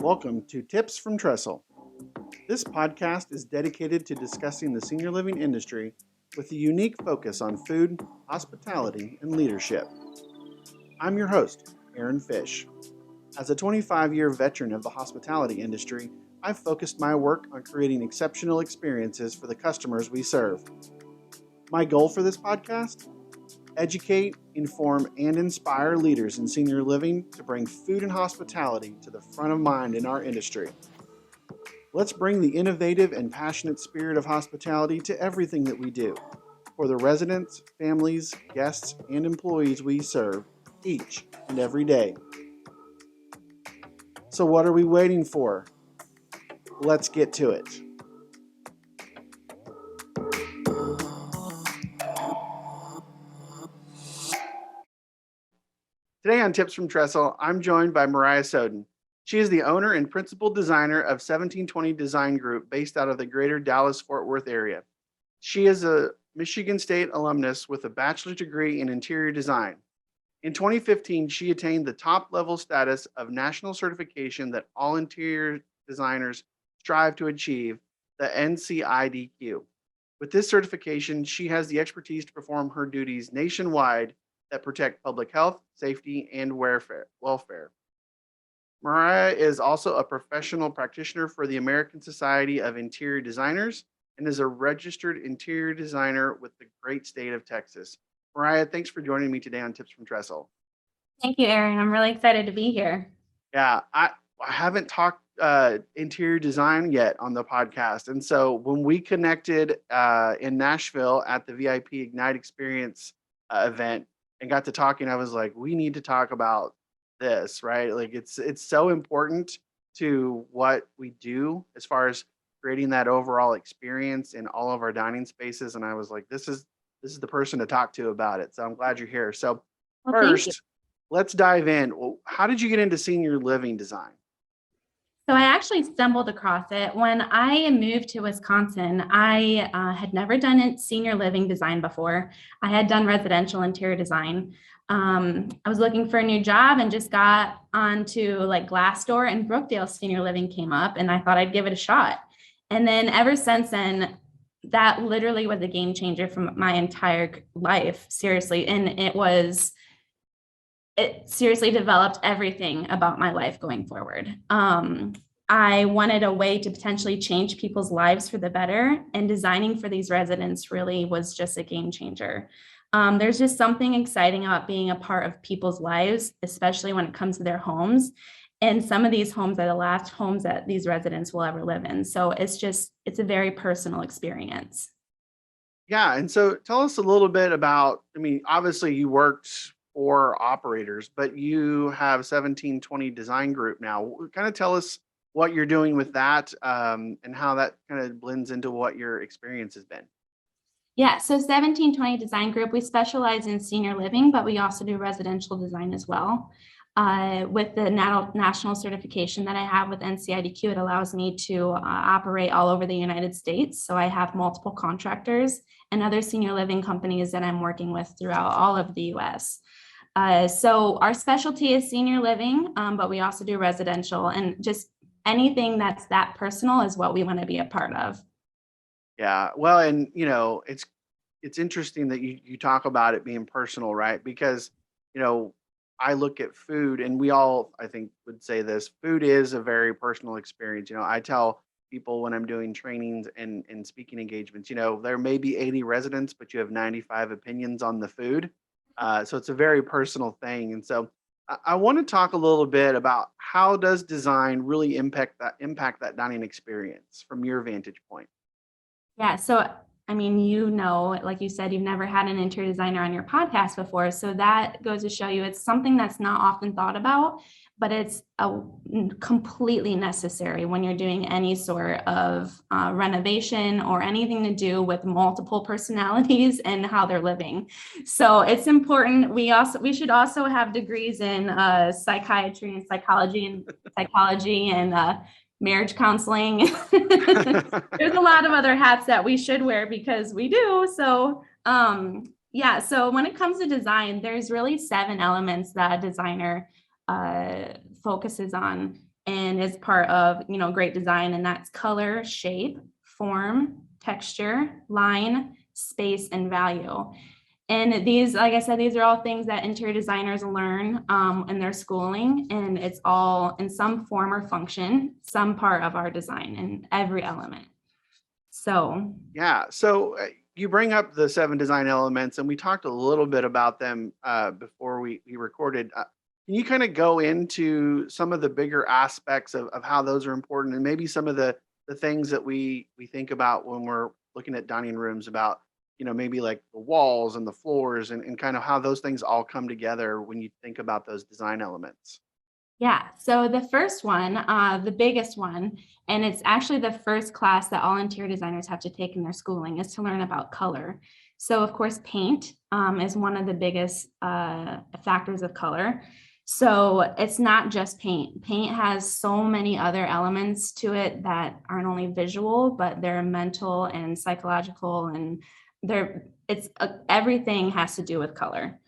Welcome to Tips from Trestle. This podcast is dedicated to discussing the senior living industry with a unique focus on food, hospitality, and leadership. I'm your host, Aaron Fish. As a 25-year veteran of the hospitality industry, I've focused my work on creating exceptional experiences for the customers we serve. My goal for this podcast? Educate, inform, and inspire leaders in senior living to bring food and hospitality to the front of mind in our industry. Let's bring the innovative and passionate spirit of hospitality to everything that we do for the residents, families, guests, and employees we serve each and every day. So what are we waiting for? Let's get to it. Today on Tips from Trestle, I'm joined by Moria Soden. She is the owner and principal designer of 1720 Design Group based out of the greater Dallas-Fort Worth area. She is a Michigan State alumnus with a bachelor's degree in interior design. In 2015, she attained the top-level status of national certification that all interior designers strive to achieve, the NCIDQ. With this certification, she has the expertise to perform her duties nationwide that protect public health, safety, and welfare. Moria is also a professional practitioner for the American Society of Interior Designers and is a registered interior designer with the great state of Texas. Moria, thanks for joining me today on Tips from Trestle. Thank you, Aaron. I'm really excited to be here. Yeah, I haven't talked interior design yet on the podcast. And so when we connected in Nashville at the VIP Ignite Experience event and got to talking, I was like, we need to talk about this, right? Like it's so important to what we do as far as creating that overall experience in all of our dining spaces. And I was like, this is the person to talk to about it. So I'm glad you're here. So first, let's dive in. Well, how did you get into senior living design? So I actually stumbled across it when I moved to Wisconsin. I had never done senior living design before. I had done residential interior design. I was looking for a new job and just got onto like Glassdoor, and Brookdale Senior Living came up, and I thought I'd give it a shot. And then ever since then, that literally was a game changer for my entire life, seriously. And it seriously developed everything about my life going forward. I wanted a way to potentially change people's lives for the better, and designing for these residents really was just a game changer. There's just something exciting about being a part of people's lives, especially when it comes to their homes. And some of these homes are the last homes that these residents will ever live in. So it's a very personal experience. Yeah. And so tell us a little bit about, obviously you worked for operators, but you have 1720 Design Group now. Kind of tell us what you're doing with that and how that kind of blends into what your experience has been. Yeah, so 1720 Design Group, we specialize in senior living, but we also do residential design as well. With the national certification that I have with NCIDQ, it allows me to operate all over the United States. So I have multiple contractors and other senior living companies that I'm working with throughout all of the US. So our specialty is senior living, but we also do residential, and just anything that's that personal is what we want to be a part of. Yeah, well, and it's interesting that you talk about it being personal, right? Because I look at food, and we all, I think, would say this: food is a very personal experience. I tell people when I'm doing trainings and speaking engagements, there may be 80 residents, but you have 95 opinions on the food. So it's a very personal thing. And so I want to talk a little bit about how does design really impact that dining experience from your vantage point? Yeah. So, like you said, you've never had an interior designer on your podcast before. So that goes to show you it's something that's not often thought about, but it's completely necessary when you're doing any sort of renovation or anything to do with multiple personalities and how they're living. So it's important. We should also have degrees in psychiatry and psychology and marriage counseling. There's a lot of other hats that we should wear because we do. So so when it comes to design, there's really 7 elements that a designer focuses on and is part of, great design. And that's color, shape, form, texture, line, space, and value. And these, like I said, these are all things that interior designers learn in their schooling, and it's all in some form or function, some part of our design in every element. So Yeah. So you bring up the 7 design elements, and we talked a little bit about them before we recorded. Can you kind of go into some of the bigger aspects of how those are important, and maybe some of the things that we think about when we're looking at dining rooms, about maybe like the walls and the floors, and kind of how those things all come together when you think about those design elements? yeah, so the first one, the biggest one, and it's actually the first class that all interior designers have to take in their schooling, is to learn about color. So of course, paint is one of the biggest factors of color. So it's not just paint. Paint has so many other elements to it that aren't only visual, but they're mental and psychological, and everything has to do with color.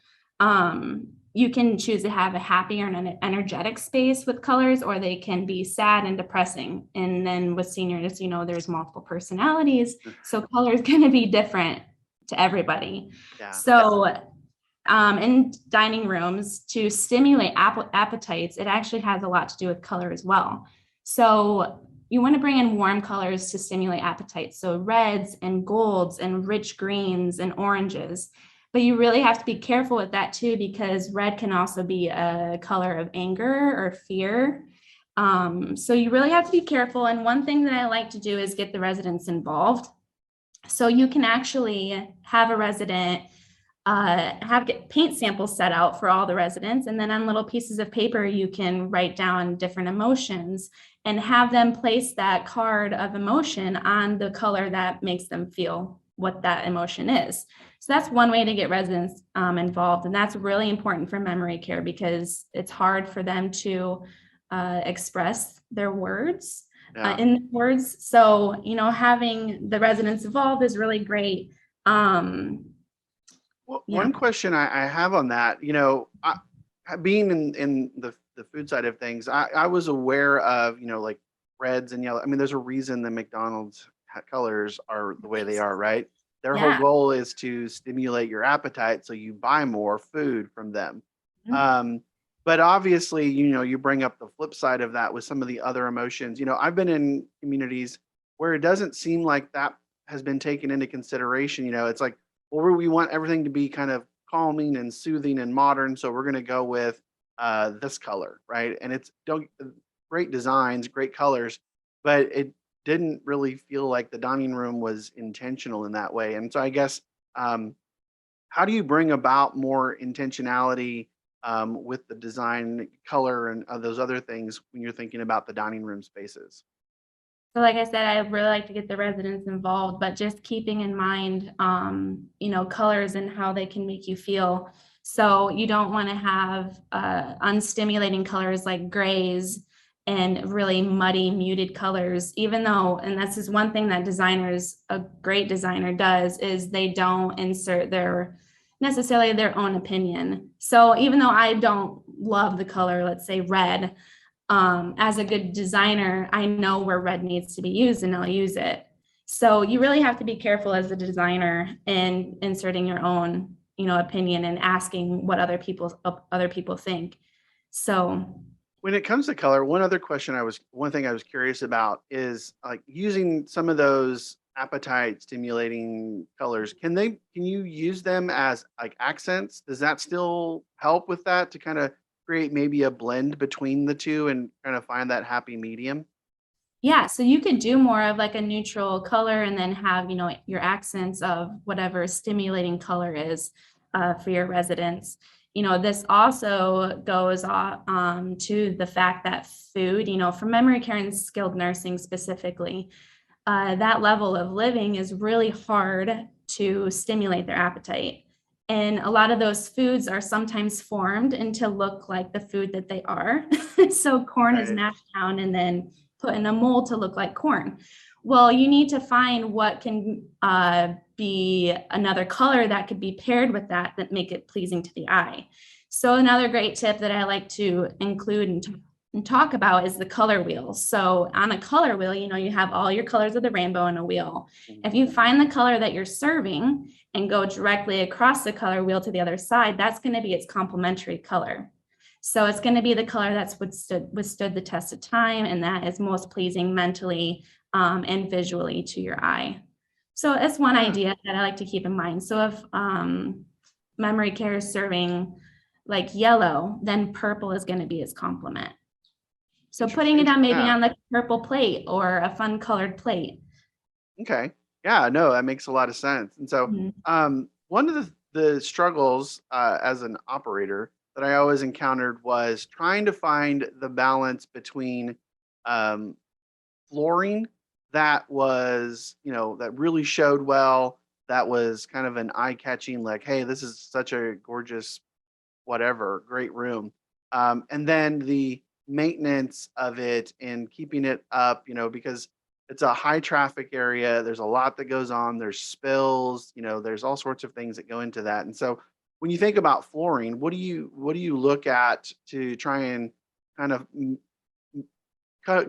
You can choose to have a happy or an energetic space with colors, or they can be sad and depressing. And then with seniors, there's multiple personalities. So color is going to be different to everybody. Yeah. So in dining rooms, to stimulate appetites, it actually has a lot to do with color as well. So you want to bring in warm colors to stimulate appetites. So reds and golds and rich greens and oranges. But you really have to be careful with that too, because red can also be a color of anger or fear. So you really have to be careful. And one thing that I like to do is get the residents involved. So you can actually have a resident get paint samples set out for all the residents. And then on little pieces of paper, you can write down different emotions and have them place that card of emotion on the color that makes them feel what that emotion is. So that's one way to get residents involved. And that's really important for memory care, because it's hard for them to express their words in words. So, having the residents involved is really great. Well, one question I have on that, being in the food side of things, I was aware of, like reds and yellow. I mean, there's a reason the McDonald's colors are the way they are, right? Their whole goal is to stimulate your appetite, so you buy more food from them. Mm-hmm. But obviously, you bring up the flip side of that with some of the other emotions. I've been in communities where it doesn't seem like that has been taken into consideration. It's like, well, we want everything to be kind of calming and soothing and modern, so we're going to go with this color, right? And it's great designs, great colors, but it didn't really feel like the dining room was intentional in that way. And so I guess, how do you bring about more intentionality with the design, color, and those other things when you're thinking about the dining room spaces? So like I said, I really like to get the residents involved, but just keeping in mind, colors and how they can make you feel. So you don't want to have unstimulating colors like grays and really muddy, muted colors, even though, and this is one thing that a great designer does, is they don't insert necessarily their own opinion. So even though I don't love the color, let's say red, as a good designer, I know where red needs to be used and I'll use it. So you really have to be careful as a designer in inserting your own, opinion and asking what other people think. So When it comes to color, one thing I was curious about is like using some of those appetite stimulating colors. Can you use them as like accents? Does that still help with that, to kind of create maybe a blend between the two and kind of find that happy medium? yeah, so you could do more of like a neutral color and then have, your accents of whatever stimulating color is for your residents. This also goes to the fact that food, for memory care and skilled nursing specifically, that level of living is really hard to stimulate their appetite. And a lot of those foods are sometimes formed into look like the food that they are. So corn is mashed down and then put in a mold to look like corn. Well, you need to find what can be another color that could be paired with that make it pleasing to the eye. So another great tip that I like to include and talk talk about is the color wheel. So on a color wheel, you have all your colors of the rainbow in a wheel. If you find the color that you're serving and go directly across the color wheel to the other side, that's going to be its complementary color. So it's going to be the color that's withstood the test of time, and that is most pleasing mentally and visually to your eye. So it's one idea that I like to keep in mind. So if memory care is serving like yellow, then purple is going to be its complement. So putting it on maybe on like a purple plate or a fun colored plate. Okay. Yeah, no, that makes a lot of sense. And so one of the struggles as an operator that I always encountered was trying to find the balance between flooring that was, that really showed well, that was kind of an eye-catching, like, hey, this is such a gorgeous, whatever, great room. And then the maintenance of it and keeping it up, because it's a high traffic area. There's a lot that goes on. There's spills, there's all sorts of things that go into that. And so when you think about flooring, what do you look at to try and kind of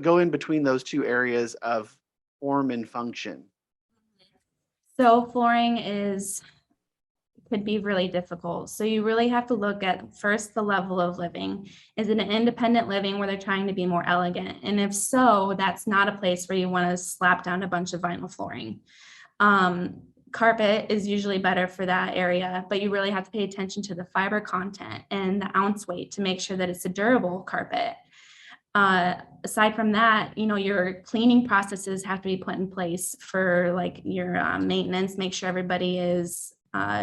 go in between those two areas of form and function? So flooring could be really difficult. So you really have to look at first the level of living. Is it an independent living where they're trying to be more elegant? And if so, that's not a place where you want to slap down a bunch of vinyl flooring. Carpet is usually better for that area, but you really have to pay attention to the fiber content and the ounce weight to make sure that it's a durable carpet. Aside from that, your cleaning processes have to be put in place for like your maintenance. Make sure everybody is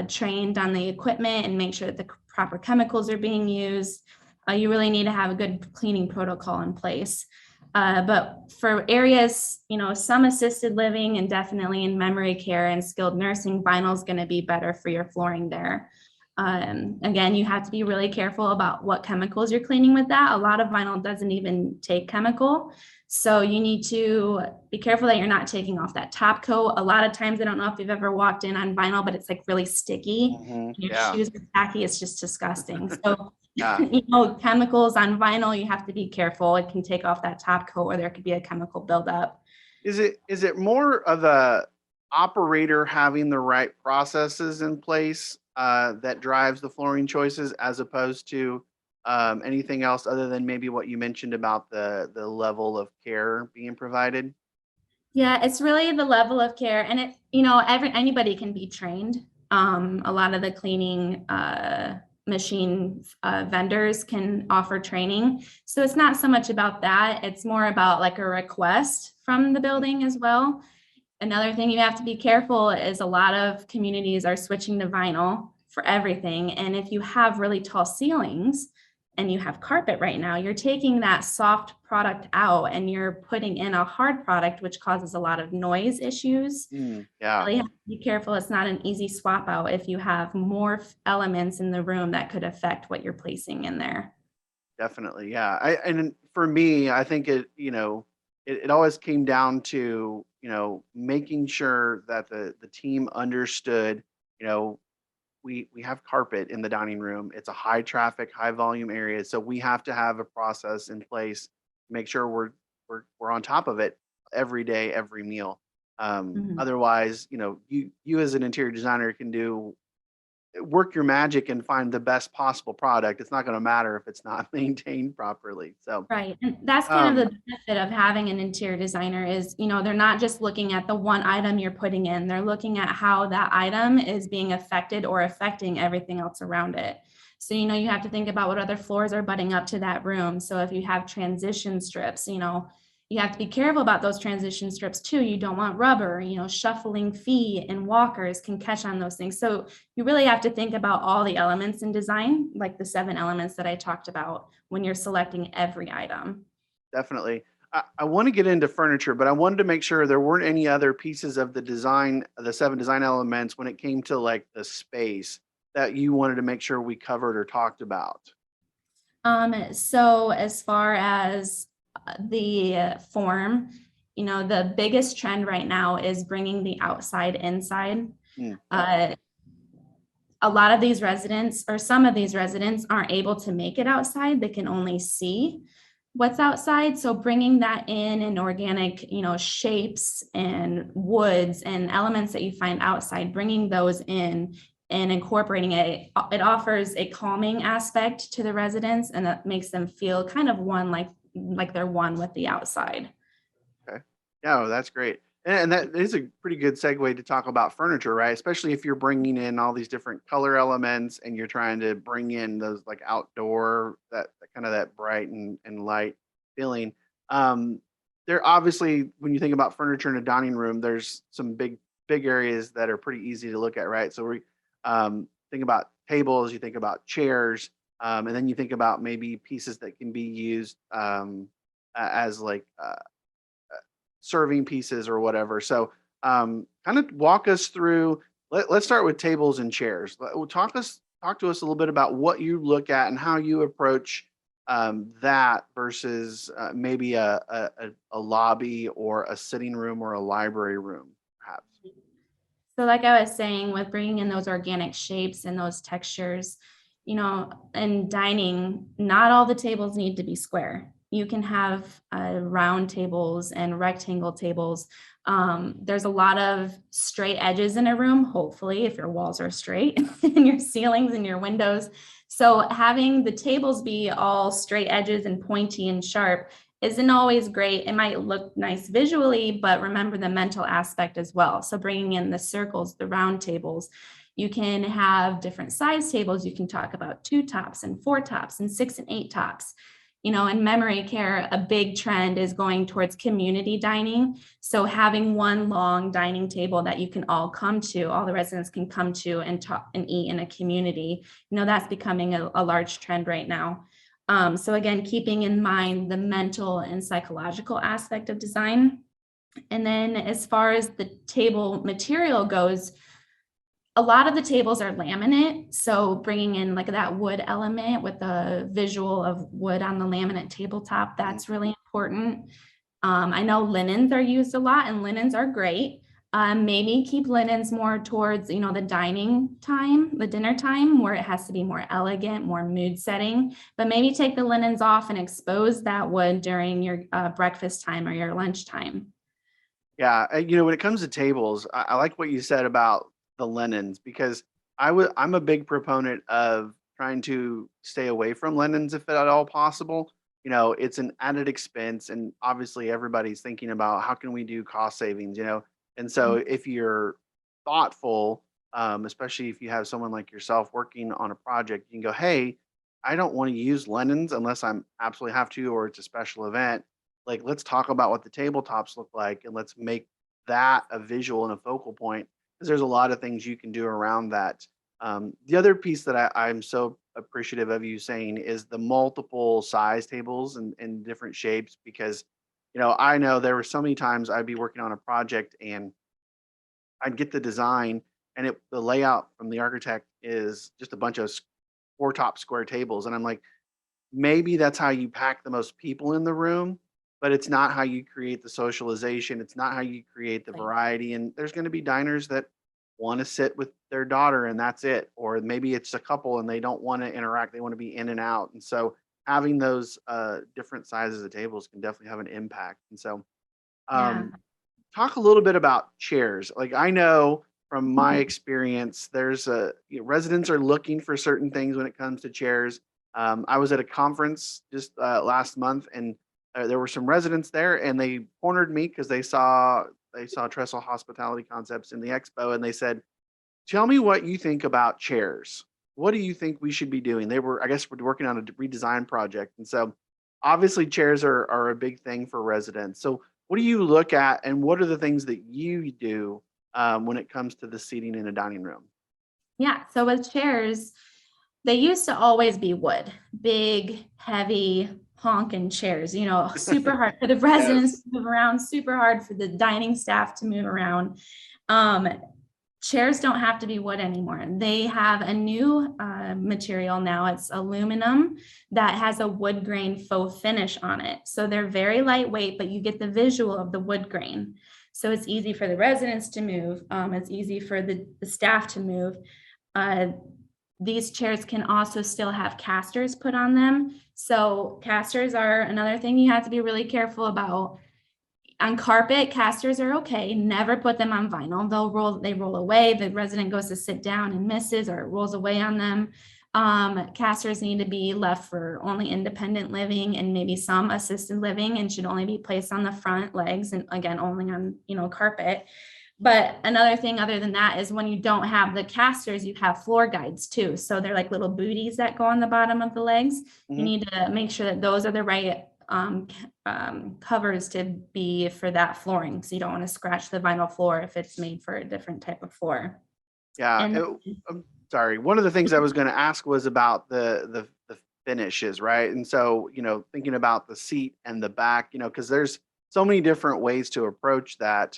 trained on the equipment and make sure that the proper chemicals are being used. You really need to have a good cleaning protocol in place. But for areas, some assisted living and definitely in memory care and skilled nursing, vinyl is going to be better for your flooring there. Again, you have to be really careful about what chemicals you're cleaning with that. A lot of vinyl doesn't even take chemical. So you need to be careful that you're not taking off that top coat. A lot of times, I don't know if you've ever walked in on vinyl, but it's like really sticky. Your shoes are tacky. It's just disgusting. So, chemicals on vinyl, you have to be careful. It can take off that top coat or there could be a chemical buildup. Is it more of a operator having the right processes in place that drives the flooring choices as opposed to anything else other than maybe what you mentioned about the level of care being provided? Yeah, it's really the level of care, and anybody can be trained. A lot of the cleaning machine vendors can offer training, so it's not so much about that. It's more about like a request from the building as well. Another thing you have to be careful is a lot of communities are switching to vinyl for everything, and if you have really tall ceilings and you have carpet right now, you're taking that soft product out and you're putting in a hard product, which causes a lot of noise issues. Yeah. Really have to be careful. It's not an easy swap out if you have more elements in the room that could affect what you're placing in there. Definitely. Yeah. And for me, I think it always came down to, making sure that the team understood, we have carpet in the dining room. It's a high traffic, high volume area. So we have to have a process in place to make sure we're on top of it every day, every meal. Otherwise, you as an interior designer can work your magic and find the best possible product. It's not going to matter if it's not maintained properly. So right. And that's kind of the benefit of having an interior designer is, they're not just looking at the one item you're putting in. They're looking at how that item is being affected or affecting everything else around it. So, you have to think about what other floors are butting up to that room. So if you have transition strips, you have to be careful about those transition strips too. You don't want rubber, shuffling feet and walkers can catch on those things. So you really have to think about all the elements in design, like the 7 elements that I talked about when you're selecting every item. Definitely. I want to get into furniture, but I wanted to make sure there weren't any other pieces of the design, the 7 design elements when it came to like the space that you wanted to make sure we covered or talked about. So as far as the form, the biggest trend right now is bringing the outside inside. A lot of these residents or some of these residents aren't able to make it outside. They can only see. What's outside, so bringing that in organic, shapes and woods and elements that you find outside, bringing those in and incorporating it, it offers a calming aspect to the residents, and that makes them feel kind of one, like they're one with the outside. Okay. Yeah, well, that's great. And that is a pretty good segue to talk about furniture, right? Especially if you're bringing in all these different color elements and you're trying to bring in those like outdoor, that kind of that bright and light feeling. Um, there obviously, when you think about furniture in a dining room, there's some big areas that are pretty easy to look at, right? So we think about tables, you think about chairs, and then you think about maybe pieces that can be used as like serving pieces or whatever. So, kind of walk us through. Let's start with tables and chairs. Talk to us a little bit about what you look at and how you approach that versus maybe a lobby or a sitting room or a library room, perhaps. So like I was saying, with bringing in those organic shapes and those textures, in dining, not all the tables need to be square. You can have round tables and rectangle tables. There's a lot of straight edges in a room, hopefully, if your walls are straight and your ceilings and your windows. So having the tables be all straight edges and pointy and sharp isn't always great. It might look nice visually, but remember the mental aspect as well. So bringing in the circles, the round tables, you can have different size tables. You can talk about 2 tops and 4 tops and 6 and 8 tops. In memory care, a big trend is going towards community dining. So having one long dining table that you can all come to, all the residents can come to and talk and eat in a community, that's becoming a large trend right now. So again, keeping in mind the mental and psychological aspect of design. And then as far as the table material goes, a lot of the tables are laminate. So bringing in like that wood element with the visual of wood on the laminate tabletop, that's really important. I know linens are used a lot, and linens are great. Maybe keep linens more towards, the dining time, the dinner time, where it has to be more elegant, more mood setting, but maybe take the linens off and expose that wood during your breakfast time or your lunch time. Yeah, when it comes to tables, I like what you said about the linens because I'm a big proponent of trying to stay away from linens if at all possible. It's an added expense, and obviously everybody's thinking about how can we do cost savings, and so if you're thoughtful, especially if you have someone like yourself working on a project, you can go, hey, I don't want to use linens unless I'm absolutely have to, or it's a special event. Like, let's talk about what the tabletops look like and let's make that a visual and a focal point because there's a lot of things you can do around that. The other piece that I'm so appreciative of you saying is the multiple size tables and different shapes because, I know there were so many times I'd be working on a project and I'd get the design and the layout from the architect is just a bunch of 4 top square tables. And I'm like, maybe that's how you pack the most people in the room, but it's not how you create the socialization. It's not how you create the Right. variety. And there's going to be diners that want to sit with their daughter and that's it. Or maybe it's a couple and they don't want to interact. They want to be in and out. And so having those different sizes of tables can definitely have an impact. And so Yeah. um, talk a little bit about chairs. Like I know from my experience, there's residents are looking for certain things when it comes to chairs. I was at a conference just last month, and there were some residents there, and they cornered me because they saw Trestle Hospitality Concepts in the expo, and they said, "Tell me what you think about chairs. What do you think we should be doing?" They were, I guess, we're working on a redesign project, and so obviously chairs are a big thing for residents. So what do you look at, and what are the things that you do when it comes to the seating in a dining room? Yeah. So with chairs, they used to always be wood, big, heavy, honking chairs, super hard for the residents Yes. to move around, super hard for the dining staff to move around. Um, Chairs don't have to be wood anymore. They have a new material now. It's aluminum that has a wood grain faux finish on it. So they're very lightweight, but you get the visual of the wood grain. So it's easy for the residents to move. It's easy for the staff to move. Uh, these chairs can also still have casters put on them. So casters are another thing you have to be really careful about. On carpet, casters are okay. Never put them on vinyl. They roll away. The resident goes to sit down and misses, or it rolls away on them. Casters need to be left for only independent living and maybe some assisted living, and should only be placed on the front legs, and again, only on, carpet. But another thing other than that is when you don't have the casters, you have floor guides too. So they're like little booties that go on the bottom of the legs. You need to make sure that those are the right covers to be for that flooring. So you don't want to scratch the vinyl floor if it's made for a different type of floor. Yeah. And I'm sorry. One of the things I was going to ask was about the finishes, right? And so, thinking about the seat and the back, because there's so many different ways to approach that.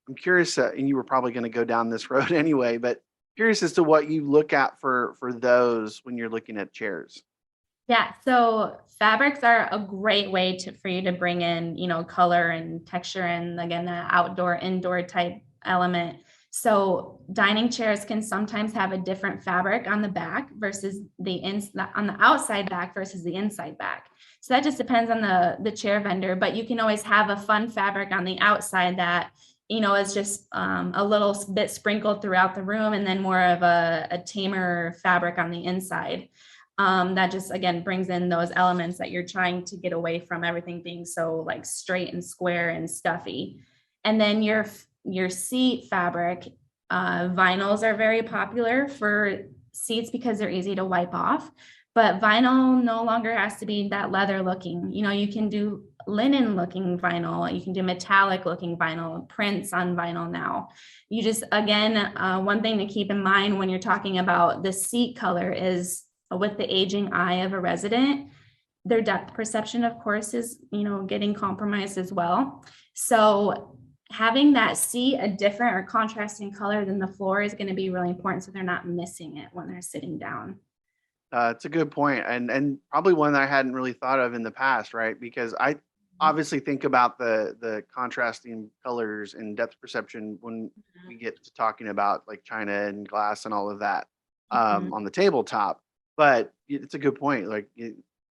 I'm curious, and you were probably going to go down this road anyway, but curious as to what you look at for those when you're looking at chairs. yeah, so fabrics are a great way for you to bring in, color and texture, and again, that outdoor, indoor type element. So dining chairs can sometimes have a different fabric on the back versus on the outside back versus the inside back. So that just depends on the chair vendor, but you can always have a fun fabric on the outside that, is just a little bit sprinkled throughout the room, and then more of a tamer fabric on the inside. That just, again, brings in those elements that you're trying to get away from everything being so like straight and square and stuffy. And then your seat fabric, vinyls are very popular for seats because they're easy to wipe off, but vinyl no longer has to be that leather looking. You can do linen looking vinyl, you can do metallic looking vinyl, prints on vinyl now. You just, again, one thing to keep in mind when you're talking about the seat color is, with the aging eye of a resident, their depth perception, of course, is, getting compromised as well. So having that seat a different or contrasting color than the floor is going to be really important, so they're not missing it when they're sitting down. It's a good point, and probably one that I hadn't really thought of in the past, right? Because I obviously think about the contrasting colors and depth perception when we get to talking about like china and glass and all of that on the tabletop. But it's a good point. Like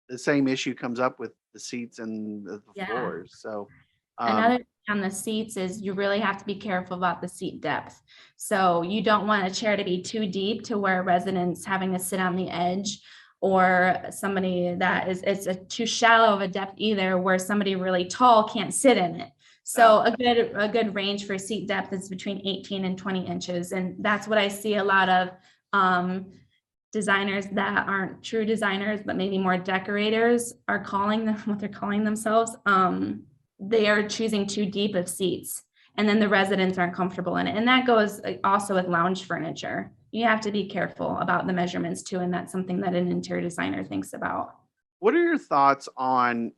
the same issue comes up with the seats and the Yeah. floors. So Another thing on the seats is you really have to be careful about the seat depth. So you don't want a chair to be too deep to where residents having to sit on the edge, or somebody that it's too shallow of a depth either, where somebody really tall can't sit in it. So a good range for seat depth is between 18 and 20 inches. And that's what I see a lot of designers that aren't true designers, but maybe more decorators are calling them what they're calling themselves. They are choosing too deep of seats, and then the residents aren't comfortable in it. And that goes also with lounge furniture. You have to be careful about the measurements too, and that's something that an interior designer thinks about. what are your thoughts on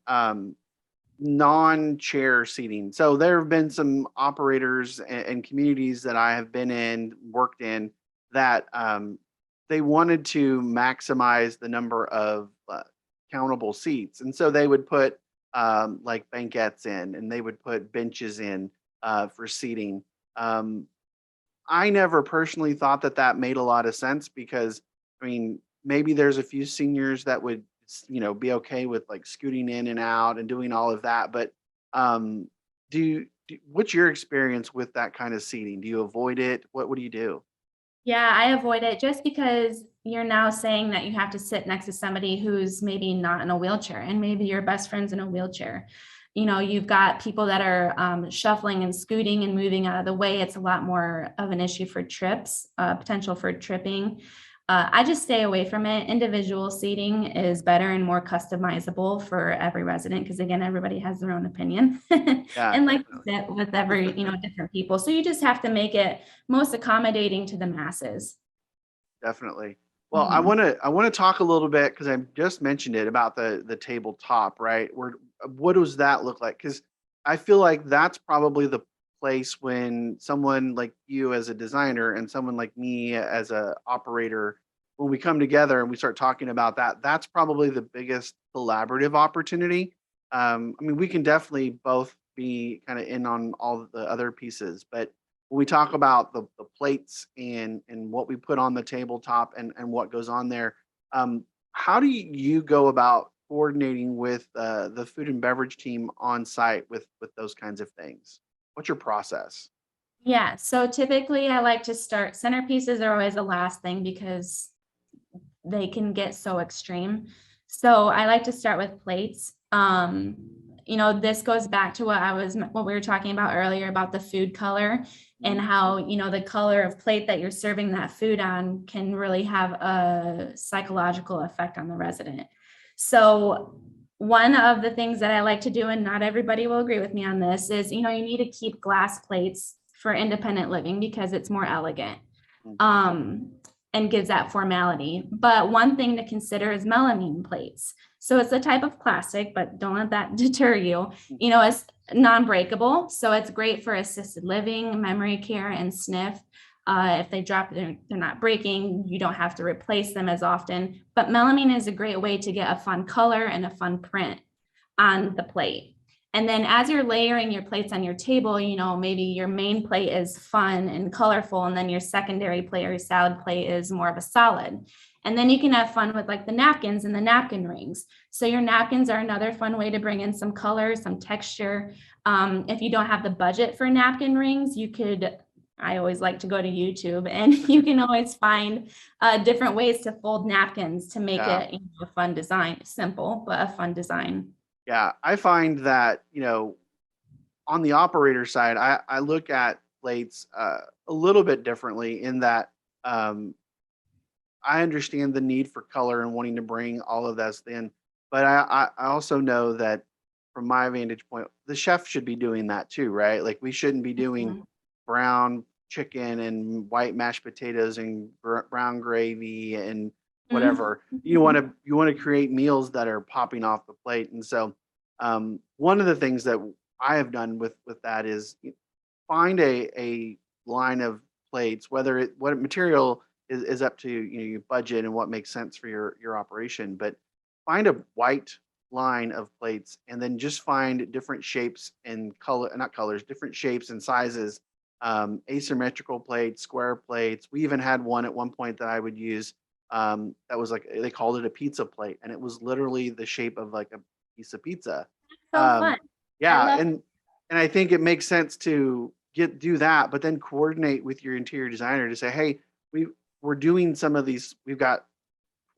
non-chair seating? So there have been some operators and communities that I have been in, worked in, that they wanted to maximize the number of countable seats. And so they would put like banquettes in, and they would put benches in for seating. I never personally thought that made a lot of sense, because, I mean, maybe there's a few seniors that would, be okay with like scooting in and out and doing all of that. But what's your experience with that kind of seating? Do you avoid it? What do you do? Yeah, I avoid it just because you're now saying that you have to sit next to somebody who's maybe not in a wheelchair, and maybe your best friend's in a wheelchair. You've got people that are shuffling and scooting and moving out of the way. It's a lot more of an issue for trips, potential for tripping. I just stay away from it. Individual seating is better and more customizable for every resident, because again, everybody has their own opinion. Yeah, And like definitely. that with every, different people. So you just have to make it most accommodating to the masses. Definitely. Well, I Mhm. want to talk a little bit, because I just mentioned it, about the tabletop, right? What does that look like? Because I feel like that's probably the place when someone like you as a designer and someone like me as a operator, when we come together and we start talking about that, that's probably the biggest collaborative opportunity. I mean, we can definitely both be kind of in on all of the other pieces, but when we talk about the plates and what we put on the tabletop and what goes on there, how do you go about coordinating with the food and beverage team on site with those kinds of things? What's your process? Yeah, so typically I like to start, centerpieces are always the last thing because they can get so extreme. So I like to start with plates. This goes back to what we were talking about earlier about the food color and how, the color of plate that you're serving that food on can really have a psychological effect on the resident. So one of the things that I like to do, and not everybody will agree with me on this, is, you need to keep glass plates for independent living because it's more elegant. And gives that formality. But one thing to consider is melamine plates. So it's a type of plastic, but don't let that deter you. It's non-breakable. So it's great for assisted living, memory care, and SNF. If they drop, they're not breaking. You don't have to replace them as often. But melamine is a great way to get a fun color and a fun print on the plate. And then as you're layering your plates on your table, maybe your main plate is fun and colorful, and then your secondary plate or your salad plate is more of a solid. And then you can have fun with like the napkins and the napkin rings. So your napkins are another fun way to bring in some color, some texture. If you don't have the budget for napkin rings, I always like to go to YouTube, and you can always find different ways to fold napkins to make it a fun design, simple, but a fun design. Yeah, I find that, on the operator side, I look at plates a little bit differently in that I understand the need for color and wanting to bring all of that in. But I also know that from my vantage point, the chef should be doing that too, right? Like we shouldn't be doing brown chicken and white mashed potatoes and brown gravy and whatever. You want to create meals that are popping off the plate. And so one of the things that I have done with that is find a line of plates, what material is up to your budget and what makes sense for your operation, but find a white line of plates and then just find different shapes and different shapes and sizes, asymmetrical plates, square plates. We even had one at one point that I would use that was like, they called it a pizza plate, and it was literally the shape of like a piece of pizza. So fun. Yeah, and I think it makes sense to do that, but then coordinate with your interior designer to say, hey, we're doing some of these. We've got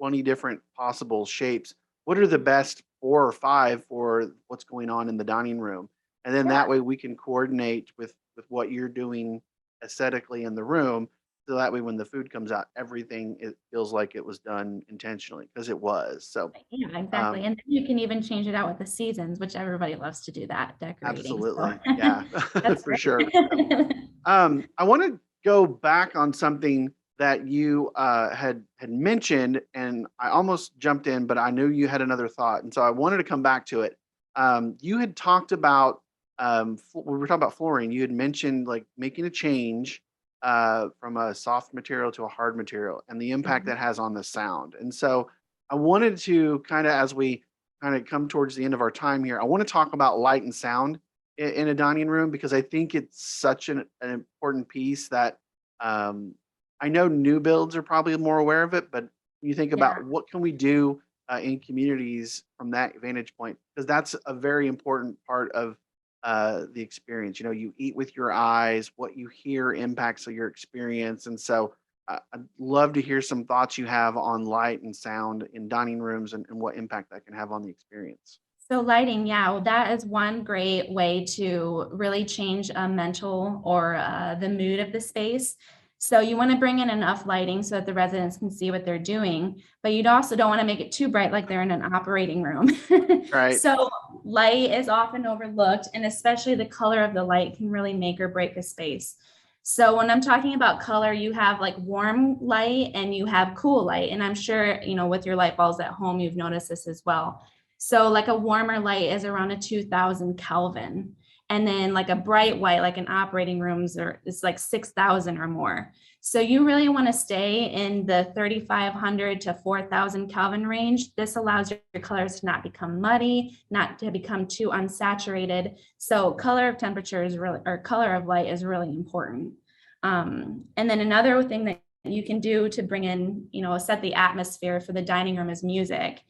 20 different possible shapes. What are the best 4 or 5 for what's going on in the dining room? And then that way we can coordinate with what you're doing aesthetically in the room. So that way when the food comes out, everything, it feels like it was done intentionally, because it was. So yeah, exactly. And then you can even change it out with the seasons, which everybody loves to do that, decorating. Absolutely. So. Yeah, That's for sure. I want to go back on something that you had mentioned, and I almost jumped in, but I knew you had another thought, and so I wanted to come back to it. You had talked about we were talking about flooring. You had mentioned like making a change from a soft material to a hard material and the impact that has on the sound. And so I wanted to kind of, as we kind of come towards the end of our time here, I want to talk about light and sound in a dining room, because I think it's such an important piece that I know new builds are probably more aware of it, but you think about what can we do in communities from that vantage point, because that's a very important part of the experience. You eat with your eyes, what you hear impacts your experience. And so I'd love to hear some thoughts you have on light and sound in dining rooms and what impact that can have on the experience. So lighting, well, that is one great way to really change a mental or the mood of the space. So you want to bring in enough lighting so that the residents can see what they're doing, but you also don't want to make it too bright like they're in an operating room. Right. So light is often overlooked, and especially the color of the light can really make or break a space. So when I'm talking about color, you have like warm light and you have cool light. And I'm sure, with your light bulbs at home, you've noticed this as well. So like a warmer light is around a 2000 Kelvin. And then like a bright white, like an operating rooms, it's like 6,000 or more. So you really want to stay in the 3,500 to 4,000 Kelvin range. This allows your colors to not become muddy, not to become too unsaturated. So color of temperature is really, or color of light is really important. And then another thing that you can do to bring in, set the atmosphere for the dining room is music.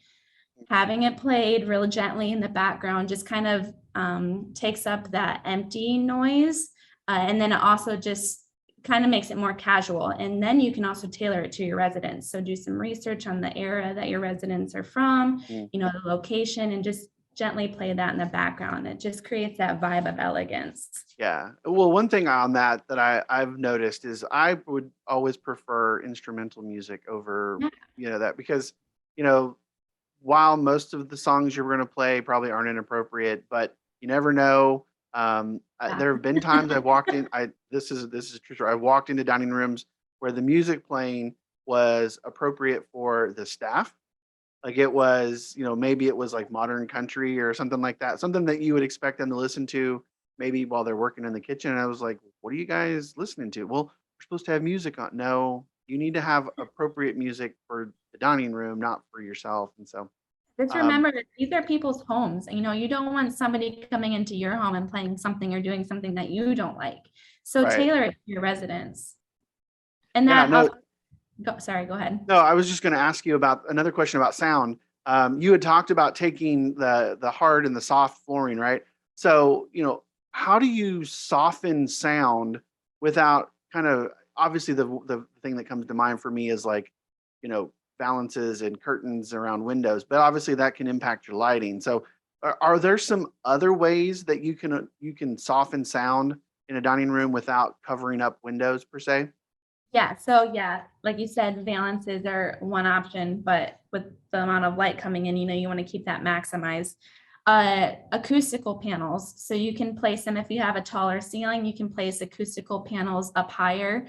Having it played real gently in the background just kind of takes up that empty noise. And then it also just kind of makes it more casual. And then you can also tailor it to your residents. So do some research on the era that your residents are from, the location, and just gently play that in the background. It just creates that vibe of elegance. Yeah. Well, one thing on that I've noticed is I would always prefer instrumental music over, that, because, while most of the songs you're going to play probably aren't inappropriate, but you never know. There have been times I've walked in, this is true. I walked into dining rooms where the music playing was appropriate for the staff. Like it was, maybe it was like modern country or something like that, something that you would expect them to listen to maybe while they're working in the kitchen. And I was like, what are you guys listening to? Well, we're supposed to have music on. No, you need to have appropriate music for the dining room, not for yourself. And so just remember that these are people's homes. You don't want somebody coming into your home and playing something or doing something that you don't like. So right. tailor it to your residents. And that sorry, go ahead. No, I was just going to ask you about another question about sound. You had talked about taking the hard and the soft flooring, right? So, how do you soften sound without kind of, obviously the thing that comes to mind for me is like, balances and curtains around windows, but obviously that can impact your lighting. So are there some other ways that you can soften sound in a dining room without covering up windows per se? Yeah. So like you said, valances are one option, but with the amount of light coming in, you want to keep that maximized. Acoustical panels. So you can place them if you have a taller ceiling, you can place acoustical panels up higher.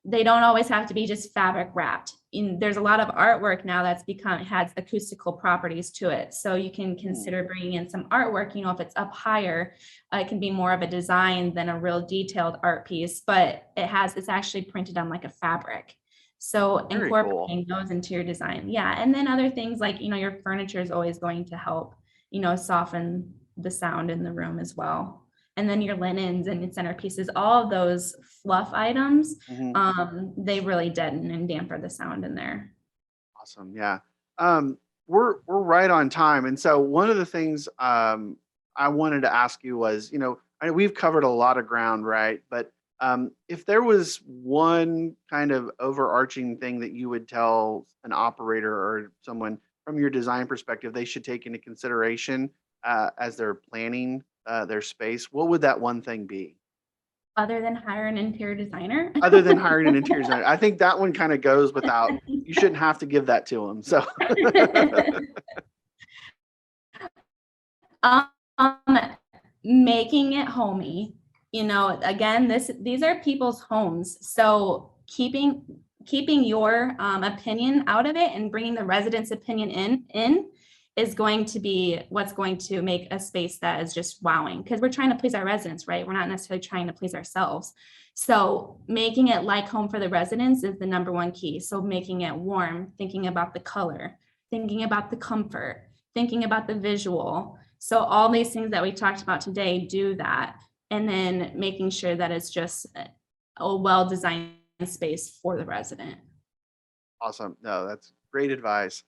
They don't always have to be just fabric wrapped. There's a lot of artwork now that's has acoustical properties to it. So you can consider bringing in some artwork, if it's up higher, it can be more of a design than a real detailed art piece, but it's actually printed on like a fabric. So incorporating those into your design. Yeah. And then other things like, your furniture is always going to help, soften the sound in the room as well. And then your linens and your centerpieces, all of those fluff items, they really deaden and dampen the sound in there. Awesome. Yeah. We're right on time. And so one of the things I wanted to ask you was, we've covered a lot of ground, right? But if there was one kind of overarching thing that you would tell an operator or someone from your design perspective they should take into consideration as they're planning their space, what would that one thing be? Other than hire an interior designer? Other than hiring an interior designer. I think that one kind of goes without, you shouldn't have to give that to them. So making it homey. Again, these are people's homes. So keeping your opinion out of it and bringing the residents' opinion in is going to be what's going to make a space that is just wowing, because we're trying to please our residents, right? We're not necessarily trying to please ourselves. So making it like home for the residents is the number one key. So making it warm, thinking about the color, thinking about the comfort, thinking about the visual. So all these things that we talked about today do that. And then making sure that it's just a well-designed space for the resident. Awesome. No, that's great advice.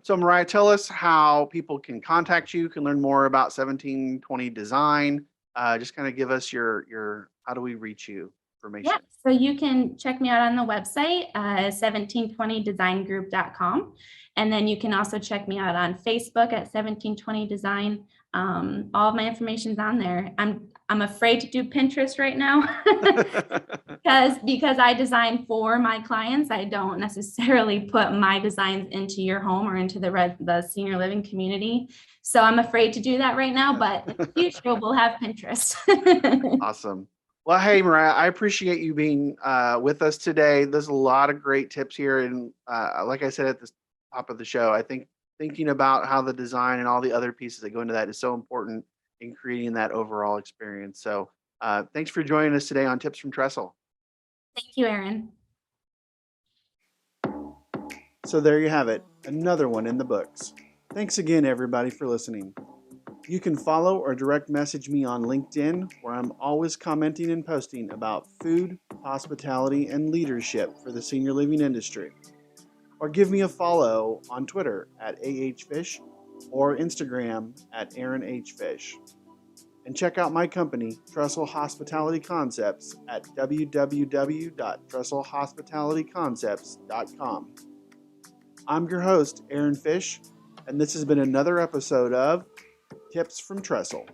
So Moria, tell us how people can contact you, can learn more about 1720 design. Just kind of give us your how do we reach you information? Yeah, so you can check me out on the website, 1720designgroup.com. And then you can also check me out on Facebook at 1720 Design. All of my information's on there. I'm afraid to do Pinterest right now because I design for my clients. I don't necessarily put my designs into your home or into the senior living community. So I'm afraid to do that right now, but in the future we'll have Pinterest. Awesome. Well, hey, Moria, I appreciate you being with us today. There's a lot of great tips here. And like I said at the top of the show, I think thinking about how the design and all the other pieces that go into that is so important. in creating that overall experience. So thanks for joining us today on Tips from Trestle. Thank you, Erin. So there you have it, another one in the books. Thanks again, everybody, for listening. You can follow or direct message me on LinkedIn, where I'm always commenting and posting about food, hospitality, and leadership for the senior living industry. Or give me a follow on Twitter at AHFish or Instagram at AaronHFish. And check out my company, Trestle Hospitality Concepts, at www.trestlehospitalityconcepts.com. I'm your host, Aaron Fish, and this has been another episode of Tips from Trestle.